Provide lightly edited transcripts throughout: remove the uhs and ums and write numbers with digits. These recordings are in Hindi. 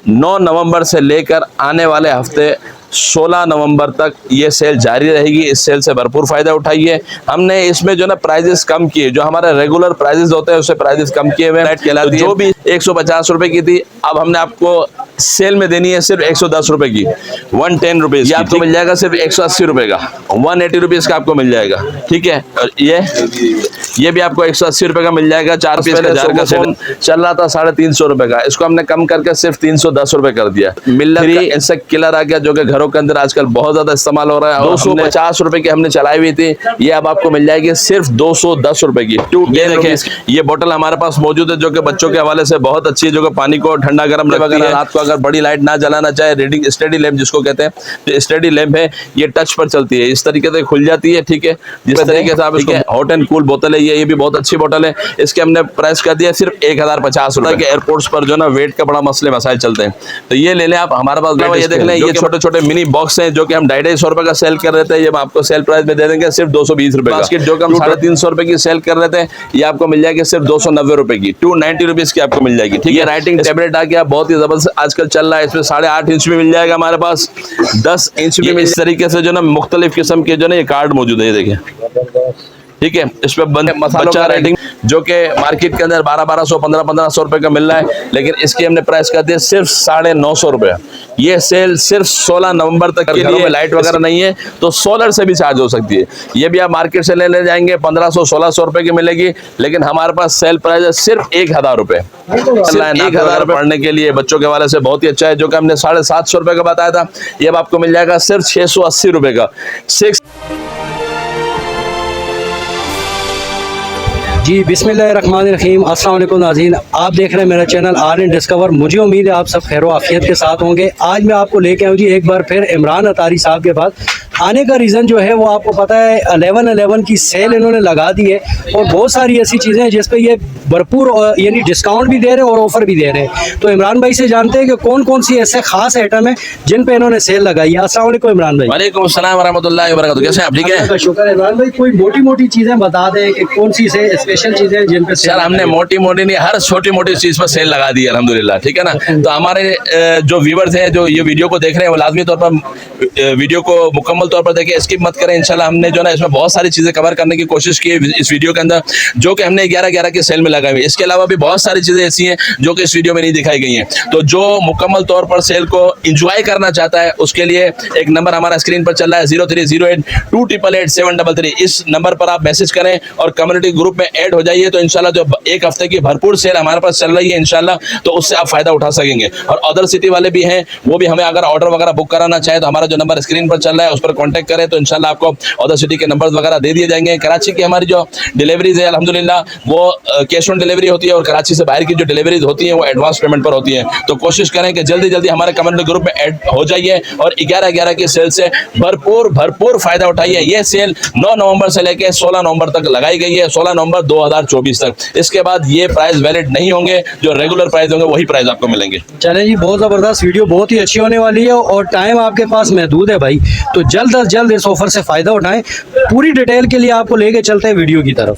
9 नवंबर से लेकर आने वाले हफ्ते 16 नवंबर तक ये सेल जारी रहेगी। इस सेल से भरपूर फायदा उठाइए। हमने इसमें जो ना प्राइजेस कम किए, जो हमारे रेगुलर प्राइजेस होते हैं उससे प्राइजेस कम किए हुए हैं। तो जो भी 150 रुपए की थी, अब हमने आपको सेल में देनी है सिर्फ 110 रुपए की, 110 रुपीज। ये आपको मिल जाएगा सिर्फ 180 रुपए का, 180 रुपीज का आपको मिल जाएगा। ठीक है, और ये भी आपको 180 रुपए का मिल जाएगा। 4 पीस का जार का सेल चल रहा था 350 रुपए का, इसको हमने कम करके सिर्फ 310 रुपए कर दिया। मिलर का इंसेक्ट किलर आ गया, जो कि घरों के अंदर आजकल बहुत ज्यादा इस्तेमाल हो रहा है। 250 रुपए की हमने चलाई हुई थी, ये अब आपको मिल जाएगी सिर्फ 210 रुपए की। ये देखें, ये बोतल हमारे पास मौजूद है, जो कि बच्चों के हवाले से बहुत अच्छी है, जो कि पानी को ठंडा गर्म रखती है। रात को अगर बड़ी लाइट ना जलाना चाहे, रीडिंग स्टडी लैंप जिसको कहते हैं, तो स्टडी लैंप है, ये टच पर चलती है, इस तरीके से खुल जाती है। ठीक है, जिस तरीके से आप इसको हॉट एंड कूल बोतल है, ये भी बहुत अच्छी बोतल है। इसके हमने प्राइस कर दिया सिर्फ 1050 रुपए के। एयरपोर्ट्स पर जो ना वेट का बड़ा मसले चलते हैं, तो ये ले लें आप हमारे पास। ये देख लें, ये छोटे छोटे मिनी बॉक्स हैं, जो कि हम 250 रुपए का सेल कर रहे थे, ये आपको सेल प्राइस में दे देंगे सिर्फ 220 रुपए का। बास्केट जो कि हम 350 रुपए की सेल कर रहे थे, ये आपको मिल जाएगी सिर्फ 290 रुपए की, 290 रुपीज की आपको मिल जाएगी। ठीक है, राइटिंग टैबलेट आ गया, बहुत ही जबरदस्त आजकल चल रहा है। इसमें 8.5 इंच में मिल जाएगा हमारे पास, 10 इंच में। इस तरीके से जो ना मुख्तलिफ किस्म के जो ना ये कार्ड मौजूद है, ये देखें। ठीक है, इस पे मसालों का रेटिंग जो कि मार्केट के अंदर 1200 1500 रुपए का मिल रहा है, लेकिन इसकी हमने प्राइस कर दिया सिर्फ 950 रुपए। ये सेल सिर्फ 16 नवंबर तक के लिए। लाइट वगैरह नहीं है तो सोलर से भी चार्ज हो सकती है। ये भी आप मार्केट से ले जाएंगे 1500-1600 रुपए की मिलेगी, लेकिन हमारे पास सेल प्राइस है सिर्फ 1000 रुपए। 1000 रुपए पढ़ने के लिए बच्चों के वाले से बहुत ही अच्छा है, जो कि हमने 750 रुपए का बताया था, ये अब आपको मिल जाएगा सिर्फ 680 रुपए का। जी बिस्मिल्लाहिर्रहमानिर्रहीम, अस्सलाम वालेकुम नाज़रीन, आप देख रहे हैं मेरा चैनल RN डिस्कवर। मुझे उम्मीद है आप सब खैर आफियत के साथ होंगे। आज मैं आपको लेके आऊँ जी एक बार फिर इमरान अतारी साहब के पास। आने का रीज़न जो है वो आपको पता है, 11/11 की सेल इन्होंने लगा दी है, और बहुत सारी ऐसी चीज़ें हैं जिस पे ये भरपूर यानी डिस्काउंट भी दे रहे हैं और ऑफर भी दे रहे हैं। तो इमरान भाई से जानते हैं कि कौन कौन सी ऐसे खास आइटम है जिन पे इन्होंने सेल लगाई है। अस्सलाम वालेकुम इमरान भाई। वालेकुम अस्सलाम वरहमतुल्लाहि वबरकातुहू। कैसे हैं आप? ठीक है, शुक्र है। इमरान भाई कोई मोटी मोटी चीज़ें बता दें कि कौन सी से स्पेशल चीज़ें जिन पे सर हमने मोटी मोटी नहीं, हर छोटी मोटी चीज पर सेल लगा दी है अल्हम्दुलिल्लाह। ठीक है ना, तो हमारे जो व्यूवर्स हैं जो ये वीडियो को देख रहे हैं, वो लाजमी तौर पर वीडियो को मुकम्मल तौर पर देखें, स्किप मत करें। इंशाल्लाह हमने जो ना इसमें बहुत सारी चीजें कवर करने की कोशिश की है इस वीडियो के अंदर, जो कि हमने 11/11 के सेल में लगाई हुई है। इसके अलावा भी बहुत सारी चीजें ऐसी हैं जो कि इस वीडियो में नहीं दिखाई गई हैं। तो जो मुकम्मल तौर पर सेल को इंजॉय करना चाहता है, उसके लिए एक नंबर हमारा स्क्रीन पर चल रहा है, 0308288733। इस नंबर पर आप मैसेज करें और कम्युनिटी ग्रुप में ऐड हो जाइए। तो इंशाल्लाह जो एक हफ्ते की भरपूर सेल हमारे पास चल रही है इंशाल्लाह, तो उससे आप फायदा उठा सकेंगे। और अदर सिटी वाले भी हैं, वो भी हमें अगर ऑर्डर वगैरह बुक कराना चाहे तो हमारा जो नंबर स्क्रीन पर चल रहा है उस पर कांटेक्ट करें, तो इंशाल्लाह आपको अदर सिटी के नंबर्स वगैरह दे दिए जाएंगे। कराची की हमारी जो डिलीवरीज है अल्हम्दुलिल्लाह वो कैश ऑन डिलीवरी होती है, और कराची से बाहर की जो डिलीवरीज होती हैं वो एडवांस पेमेंट पर होती हैं। तो कोशिश करें कि जल्दी जल्दी हमारे कम्युनिटी ग्रुप में ऐड हो जाइए और 11/11 की सेल से भरपूर फायदा उठाइए। ये सेल 9 नवंबर से लेकर 16 नवंबर तक लगाई गई है, 16 नवंबर 2024 तक। इसके बाद ये प्राइस वैलिड नहीं होंगे, जो रेगुलर प्राइस होंगे वही प्राइस आपको मिलेंगे। चलें जी, बहुत ज़बरदस्त वीडियो, बहुत ही अच्छी होने वाली है, और टाइम आपके पास महदूद है भाई, तो जल्द अज जल्द इस ऑफर से फ़ायदा उठाएं। पूरी डिटेल के लिए आपको लेके चलते हैं वीडियो की तरफ।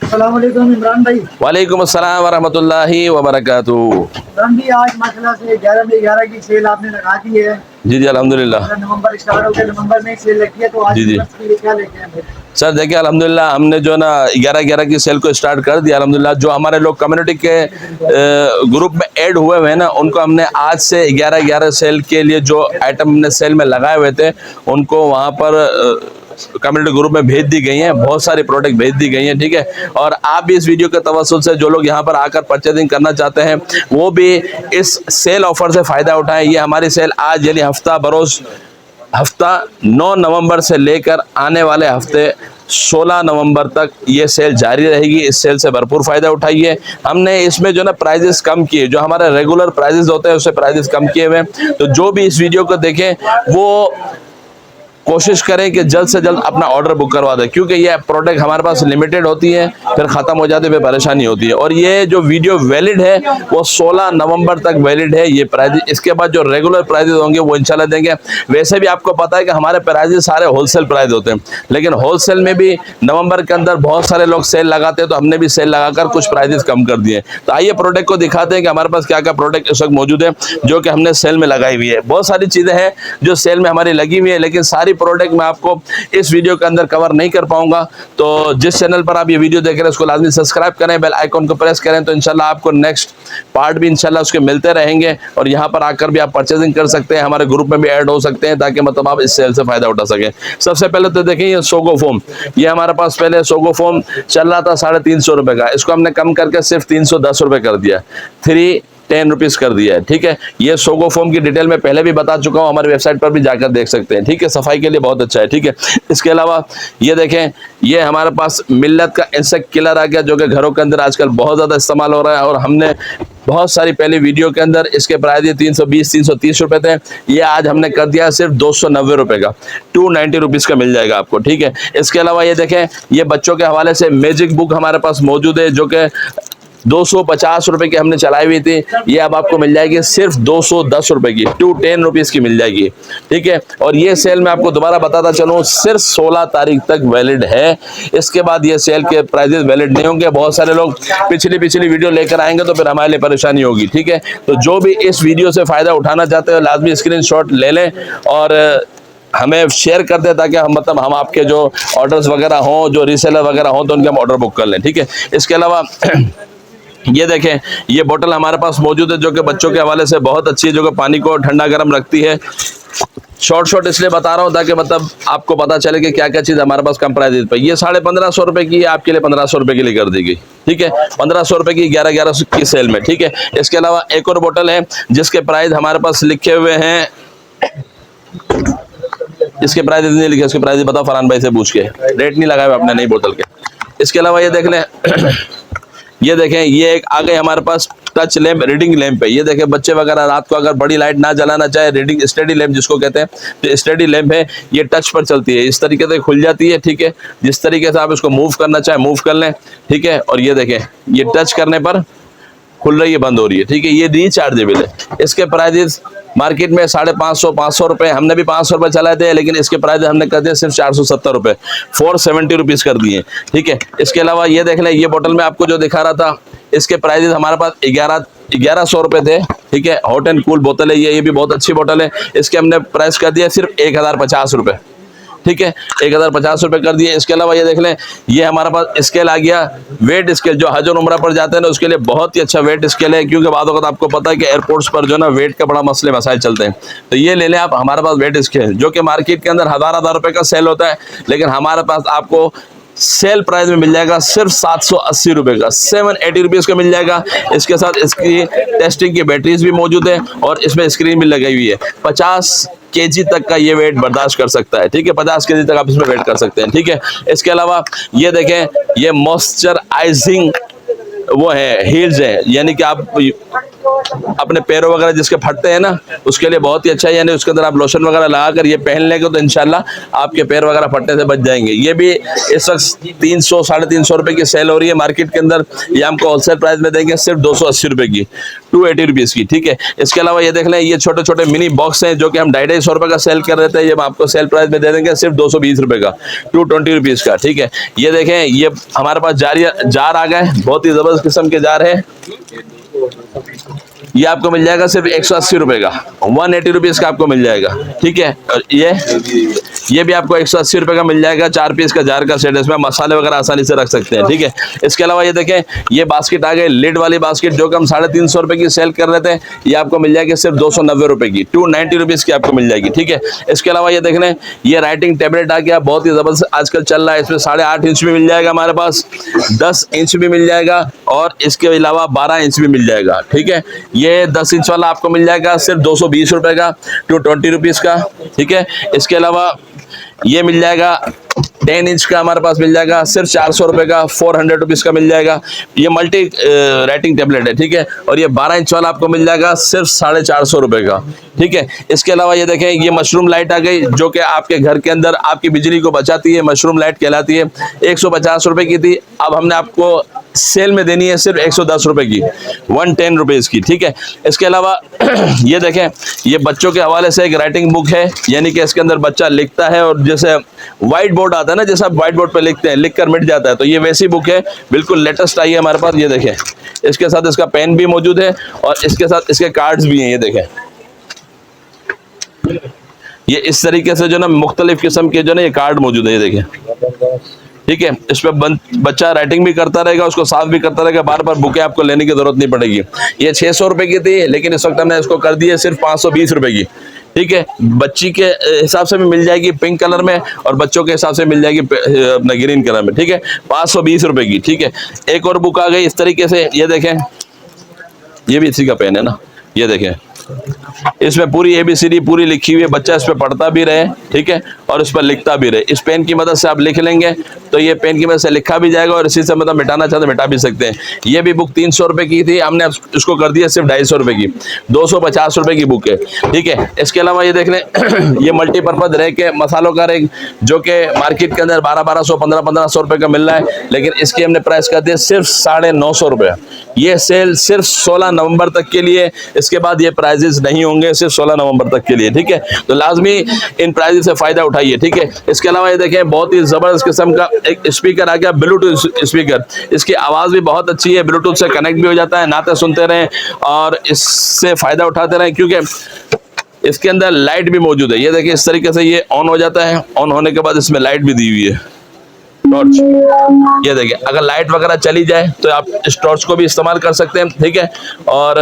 अस्सलाम वालेकुम इमरान भाई। वालेकुम अस्सलाम वरहमतुल्लाहि वबरकातुहू। इमरान भाई आज माशाल्लाह से 11/11 की सेल आपने लगा दी है। जी जी अल्हम्दुलिल्लाह। नवंबर स्टार्ट हो गया, नवंबर में सेल लगी है, तो आज जी क्या लेके आए? सर देखिए अल्हम्दुलिल्लाह हमने जो ना 11/11 की सेल को स्टार्ट कर दिया अल्हम्दुलिल्लाह। जो हमारे लोग कम्युनिटी के ग्रुप में ऐड हुए हुए हैं ना, उनको हमने आज से 11/11 सेल के लिए जो आइटम हमने सेल में लगाए हुए थे उनको वहाँ पर कम्युनिटी ग्रुप में भेज दी गई हैं, बहुत सारी प्रोडक्ट भेज दी गई हैं। ठीक है, और आप भी इस वीडियो के तवज्जुह से जो लोग यहाँ पर आकर परचेजिंग करना चाहते हैं वो भी इस सेल ऑफर से फ़ायदा उठाएं। ये हमारी सेल आज यानी हफ्ता 9 नवंबर से लेकर आने वाले हफ्ते 16 नवंबर तक ये सेल जारी रहेगी। इस सेल से भरपूर फायदा उठाइए। हमने इसमें जो ना प्राइजेस कम किए, जो हमारे रेगुलर प्राइजेस होते हैं उससे प्राइजेस कम किए हुए हैं। तो जो भी इस वीडियो को देखें वो कोशिश करें कि जल्द से जल्द अपना ऑर्डर बुक करवा दें, क्योंकि ये प्रोडक्ट हमारे पास लिमिटेड होती है, फिर ख़त्म हो जाती है, फिर परेशानी होती है। और ये जो वीडियो वैलिड है वो 16 नवंबर तक वैलिड है ये प्राइस। इसके बाद जो रेगुलर प्राइजेस होंगे वो इंशाल्लाह देंगे। वैसे भी आपको पता है कि हमारे प्राइजेस सारे होलसेल प्राइस होते हैं, लेकिन होलसेल में भी नवंबर के अंदर बहुत सारे लोग सेल लगाते हैं, तो हमने भी सेल लगाकर कुछ प्राइजेस कम कर दिए। तो आइए प्रोडक्ट को दिखाते हैं कि हमारे पास क्या क्या प्रोडक्ट इस वक्त मौजूद है जो कि हमने सेल में लगाई हुई है। बहुत सारी चीज़ें हैं जो सेल में हमारी लगी हुई है, लेकिन सारी प्रोडक्ट मैं आपको इस वीडियो के अंदर कवर नहीं कर पाऊंगा। तो जिस चैनल पर आप ये वीडियो देख रहे हैं उसको लाजमी सब्सक्राइब करें, बेल आइकॉन को प्रेस करें, तो इंशाल्लाह आपको नेक्स्ट पार्ट भी इंशाल्लाह उसके मिलते रहेंगे। और यहाँ पर आकर भी आप परचेजिंग कर सकते हैं, हमारे ग्रुप में भी ऐड हो सकते हैं, ताकि मतलब आप इस सेल से फायदा उठा सकें। सबसे पहले तो देखिए ये सोगो फोम, ये हमारे पास पहले सोगो फोम चल रहा था 350 रुपए का, इसको हमने कम करके सिर्फ 310 रुपए कर दिया, 310 रुपीज कर दिया है। ठीक है, ये सोगो फोम की डिटेल में पहले भी बता चुका हूँ, हमारी वेबसाइट पर भी जाकर देख सकते हैं। ठीक है, सफाई के लिए बहुत अच्छा है। ठीक है, इसके अलावा ये देखें, ये हमारे पास मिल्लत का इंसेक्ट किलर आ गया, जो कि घरों के अंदर आजकल बहुत ज़्यादा इस्तेमाल हो रहा है। और हमने बहुत सारी पहली वीडियो के अंदर इसके प्राइस ये 320 330 रुपए थे, ये आज हमने कर दिया सिर्फ 290 रुपए का, 290 रुपीज़ का मिल जाएगा आपको। ठीक है, इसके अलावा ये देखें, ये बच्चों के हवाले से मैजिक बुक हमारे पास मौजूद है, जो कि 250 रुपए की हमने चलाई हुई थी, ये अब आपको मिल जाएगी सिर्फ 210 रुपए की, 210 रुपीज़ की मिल जाएगी। ठीक है, और ये सेल मैं आपको दोबारा बताता चलूँ सिर्फ 16 तारीख तक वैलिड है, इसके बाद ये सेल के प्राइजेस वैलिड नहीं होंगे। बहुत सारे लोग पिछली वीडियो लेकर आएंगे तो फिर हमारे लिए परेशानी होगी। ठीक है, तो जो भी इस वीडियो से फ़ायदा उठाना चाहते हो लाजमी स्क्रीनशॉट ले लें और हमें शेयर कर दें, ताकि हम आपके जो ऑर्डर्स वगैरह हों, जो रीसेलर वगैरह हों, तो उनके हम ऑर्डर बुक कर लें। ठीक है, इसके अलावा ये देखें, ये बोतल हमारे पास मौजूद है, जो कि बच्चों के हवाले से बहुत अच्छी है, जो कि पानी को ठंडा गर्म रखती है। शॉर्ट इसलिए बता रहा हूँ ताकि मतलब आपको पता चले कि क्या क्या चीज़ हमारे पास कम प्राइस पे। ये 1550 रुपए की आपके लिए 1500 रुपए के लिए कर दी गई। ठीक है, 1500 रुपए की 1100 की सेल में। ठीक है, इसके अलावा एक और बोतल है जिसके प्राइस हमारे पास लिखे हुए हैं, इसके प्राइस नहीं लिखे, इसके प्राइस बताओ फरहान भाई से पूछ के, रेट नहीं लगाया आपने नई बोतल के। इसके अलावा ये देख लें, ये देखें, ये एक आ गए हमारे पास टच लैंप, रीडिंग लैंप है। ये देखें, बच्चे वगैरह रात को अगर बड़ी लाइट ना जलाना चाहे, रीडिंग स्टडी लैंप जिसको कहते हैं, तो स्टडी लैंप है, ये टच पर चलती है, इस तरीके से खुल जाती है। ठीक है, जिस तरीके से आप इसको मूव करना चाहे मूव कर लें। ठीक है, और ये देखें, ये टच करने पर खुल रही है, बंद हो रही है। ठीक है, ये रिचार्जेबल है। इसके प्राइजेस मार्केट में 550 रुपए, हमने भी 500 रुपए चलाए थे, लेकिन इसके प्राइस हमने कर दिए सिर्फ 470 रुपए, 470 रुपीज़ कर दिए। ठीक है, इसके अलावा ये देख लें, ये बोतल में आपको जो दिखा रहा था, इसके प्राइजेस हमारे पास 1100 रुपए थे। ठीक है, हॉट एंड कूल बोतल है ये भी बहुत अच्छी बोतल है, इसके हमने प्राइस कर दिया सिर्फ 1050 रुपए। ठीक है, 1050 रुपए कर दिए। इसके अलावा ये देख लें, ये हमारे पास स्केल आ गया, वेट स्केल, जो हज और उम्रा पर जाते हैं ना उसके लिए बहुत ही अच्छा वेट स्केल है, क्योंकि बाद वक्त आपको पता है कि एयरपोर्ट्स पर जो ना वेट का बड़ा मसले मसाइल चलते हैं। तो ये ले लें आप, हमारे पास वेट स्केल, जो कि मार्केट के अंदर हज़ार रुपए का सेल होता है, लेकिन हमारे पास आपको सेल प्राइस में मिल जाएगा सिर्फ 780 रुपए का, 780 रुपीज़ का मिल जाएगा। इसके साथ इसकी टेस्टिंग की बैटरीज भी मौजूद है और इसमें स्क्रीन भी लगाई हुई है। 50 केजी तक का ये वेट बर्दाश्त कर सकता है। ठीक है, 50 केजी तक आप इसमें वेट कर सकते हैं। ठीक है, इसके अलावा ये देखें, ये मॉइस्चराइजिंग वो है, हील्स है, यानी कि आप अपने पैरों वगैरह जिसके फटते हैं ना उसके लिए बहुत ही अच्छा है, यानी उसके अंदर आप लोशन वगैरह लगा कर ये पहन लेंगे तो इंशाल्लाह आपके पैर वगैरह फटने से बच जाएंगे। ये भी इस वक्त 300 350 रुपए की सेल हो रही है मार्केट के अंदर, ये हमको होलसेल प्राइस में देंगे सिर्फ 280 रुपए की, 280 रुपीज़ की। ठीक है, इसके अलावा ये देख लें, ये छोटे छोटे मिनी बॉक्स हैं जो कि हम 250 रुपए का सेल कर रहे थे, ये हम आपको सेल प्राइस में दे देंगे सिर्फ 220 रुपए का, 220 रुपीज़ का। ठीक है, ये देखें, ये हमारे पास जार आ गए, बहुत ही जबरदस्त किस्म के जार है, ये आपको मिल जाएगा सिर्फ 180 रुपए का, 180 रुपीज़ का आपको मिल जाएगा। ठीक है, और ये भी आपको 180 रुपए का मिल जाएगा, 4 पीस का जार का सेट, इसमें मसाले वगैरह आसानी से रख सकते हैं। ठीक है, इसके अलावा ये देखें, ये बास्केट आ गए, लिड वाली बास्केट, जो कि हम 350 रुपए की सेल कर रहे थे, ये आपको मिल जाएगी सिर्फ 290 रुपए की, 290 रुपीज़ की आपको मिल जाएगी। ठीक है, इसके अलावा ये देख लें, ये राइटिंग टैबलेट आ गया, बहुत ही जबरदस्त आजकल चल रहा है, इसमें 8.5 इंच भी मिल जाएगा हमारे पास, 10 इंच भी मिल जाएगा और इसके अलावा 12 इंच भी मिल जाएगा। ठीक है, ये 10 इंच वाला आपको मिल जाएगा सिर्फ 220 रुपए का, 220 रुपीज़ का। ठीक है, इसके अलावा ये मिल जाएगा 10 इंच का हमारे पास मिल जाएगा सिर्फ 400 रुपए का, 400 रुपीज का मिल जाएगा। ये मल्टी राइटिंग टेबलेट है, ठीक है। और ये 12 इंच वाला आपको मिल जाएगा सिर्फ 450 रुपए का, ठीक है। इसके अलावा ये देखें, ये मशरूम लाइट आ गई जो कि आपके घर के अंदर आपकी बिजली को बचाती है, मशरूम लाइट कहलाती है। 150 रुपए की थी, अब हमने आपको सेल में देनी है सिर्फ 110 रुपए की, 110 रुपीज की, ठीक है। इसके अलावा ये देखें, ये बच्चों के हवाले से एक राइटिंग बुक है, यानी कि इसके अंदर बच्चा लिखता है और जैसे व्हाइट बोर्ड आता है ना, जैसे आप व्हाइट बोर्ड पे लिखते हैं, लिख कर मिट जाता है, तो ये वैसी बुक है, बिल्कुल लेटेस्ट आई है हमारे पास। ये देखें, इसके साथ इसका पेन भी मौजूद है और इसके साथ इसके कार्ड्स भी हैं। ये देखें, ये इस तरीके से जो ना मुख्तलिफ किस्म के जो ना ये कार्ड मौजूद है, ये देखें, ठीक है। इस पर बच्चा राइटिंग भी करता रहेगा, उसको साफ भी करता रहेगा, बार बार बुकें आपको लेने की जरूरत नहीं पड़ेगी। ये 600 रुपए की थी, लेकिन इस वक्त हमने इसको कर दी है सिर्फ 520 रुपए की, ठीक है। बच्ची के हिसाब से भी मिल जाएगी पिंक कलर में और बच्चों के हिसाब से मिल जाएगी अपना ग्रीन कलर में, ठीक है। 520 रुपए की, ठीक है। एक और बुक आ गई इस तरीके से, ये देखें, ये भी इसी का पेन है ना, ये देखें, इसमें पूरी ABCD पूरी लिखी हुई है, बच्चा इस पे पढ़ता भी रहे, ठीक है, और इस पर लिखता भी रहे। इस पेन की मदद से आप लिख लेंगे तो ये पेन की मदद से लिखा भी जाएगा और इसी से मतलब मिटाना चाहते मिटा भी सकते हैं। ये भी बुक 300 रुपए की थी, हमने इसको कर दिया सिर्फ 250 रुपए की, 250 रुपए की बुक है, ठीक है। इसके अलावा ये देख लें, ये मल्टीपर्पज रैक है, मसालों का रैक, जो कि मार्केट के अंदर 1200 1500 रुपए का मिल रहा है, लेकिन इसकी हमने प्राइस कर दिया सिर्फ 950 रुपए। ये सेल सिर्फ 16 नवंबर तक के लिए, इसके बाद ये प्राइजेस नहीं होंगे, सिर्फ 16 नवंबर तक के लिए, ठीक है। तो लाजमी इन प्राइजेस से फायदा उठाइए, ठीक है। इसके अलावा ये देखें, बहुत ही जबरदस्त किस्म का एक स्पीकर आ गया, ब्लूटूथ स्पीकर। इसकी आवाज भी बहुत अच्छी है, ब्लूटूथ से कनेक्ट भी हो जाता है, नाते सुनते रहें और इससे फायदा उठाते रहें, क्योंकि इसके अंदर लाइट भी मौजूद है। ये देखिए, इस तरीके से ये ऑन हो जाता है, ऑन होने के बाद इसमें लाइट भी दी हुई है, टॉर्च। ये देखिए, अगर लाइट वगैरह चली जाए तो आप इस टॉर्च को भी इस्तेमाल कर सकते हैं, ठीक है। और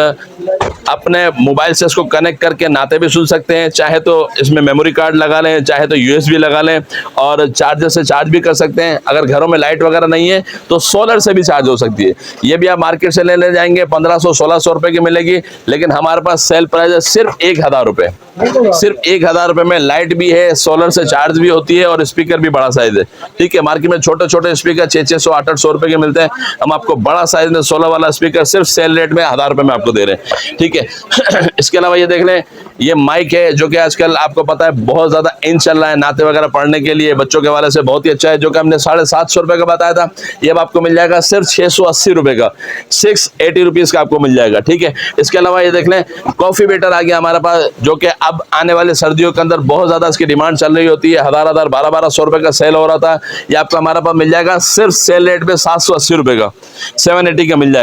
अपने मोबाइल से इसको कनेक्ट करके नाते भी सुन सकते हैं, चाहे तो इसमें मेमोरी कार्ड लगा लें, चाहे तो USB लगा लें, और चार्जर से चार्ज भी कर सकते हैं। अगर घरों में लाइट वगैरह नहीं है तो सोलर से भी चार्ज हो सकती है। ये भी आप मार्केट से ले जाएंगे 1500-1600 रुपए की मिलेगी, लेकिन हमारे पास सेल प्राइस है सिर्फ 1000 रुपए। सिर्फ 1000 रुपए में लाइट भी है, सोलर से चार्ज भी होती है और स्पीकर भी बड़ा साइज है, ठीक है। मार्केट में छोटे छोटे स्पीकर 600-800 रुपए के मिलते हैं, हम आपको बड़ा साइज में 16 वाला स्पीकर सिर्फ सेल रेट में 1000 रुपए में आपको दे रहे हैं, ठीक है। इसके अलावा ये देख लें, ये माइक है जो कि आजकल आपको पता है बहुत ज्यादा इन चल रहा है, नाते वगैरह पढ़ने के लिए बच्चों के वाले से बहुत ही अच्छा है, जो कि हमने 750 रुपए का बताया था, ये अब आपको मिल जाएगा सिर्फ 680 रुपए का, 680 रुपीज का आपको मिल जाएगा, ठीक है। इसके अलावा ये देख लें, कॉफी बेटर आ गया हमारे पास, जो कि अब आने वाले सर्दियों के अंदर बहुत ज्यादा इसकी डिमांड चल रही होती है। 1200 रुपए का सेल हो रहा था, ये आपको हमारे पास मिल जाएगा सिर्फ सेल रेट में 780 रुपए का, 780 का मिल जाएगा।